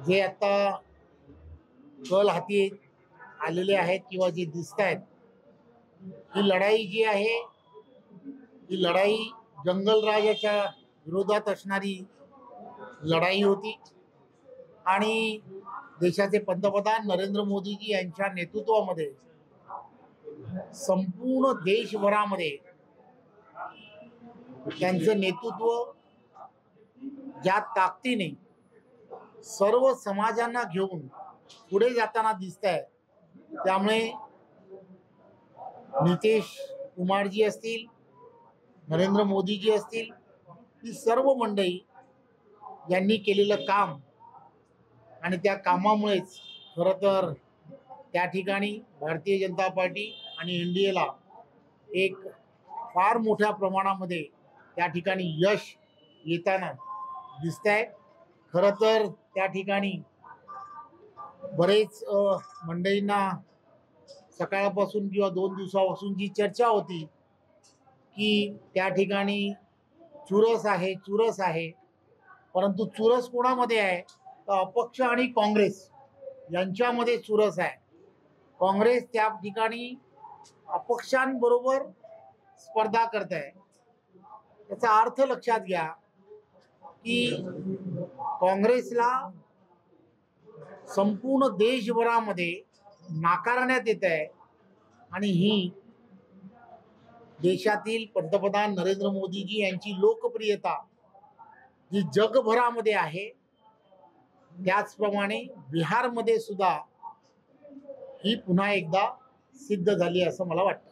जे आता कल हाती आलेले आहेत किंवा जे दिसत आहेत, ही लढाई जी आहे ही लढाई जंगलराजाच्या विरोधात असणारी लढाई होती आणि देशाचे पंतप्रधान नरेंद्र मोदीजी यांच्या नेतृत्वामध्ये संपूर्ण देशभरामध्ये त्यांचं नेतृत्व ज्या ताकदीने सर्व समाजांना घेऊन पुढे जाताना दिसत आहे, त्यामुळे नितीश कुमारजी असतील, नरेंद्र मोदीजी असतील, ही सर्व मंडळी यांनी केलेलं काम आणि त्या कामामुळेच खरं तर त्या ठिकाणी भारतीय जनता पार्टी आणि एनडीएला एक फार मोठ्या प्रमाणामध्ये त्या ठिकाणी यश येताना दिसत आहे। खरं तर त्या ठिकाणी बरेच मंडळींना सकाळपासून किंवा 2 दिवसापासून जी चर्चा होती की त्या ठिकाणी चुरस आहे, परंतु चुरस कोणामध्ये आहे तर अपक्ष आणि काँग्रेस यांच्यामध्ये चुरस आहे। काँग्रेस त्या ठिकाणी अपक्षांबरोबर स्पर्धा करत आहे। याचा अर्थ लक्षात घ्या की काँग्रेसला संपूर्ण देशभरामध्ये नाकारण्यात येत आहे आणि ही देशातील पंतप्रधान नरेंद्र मोदीजी यांची लोकप्रियता जी जगभरामध्ये आहे, त्याचप्रमाणे बिहारमध्ये सुद्धा ही पुन्हा एकदा सिद्ध झाली असं मला वाटतं।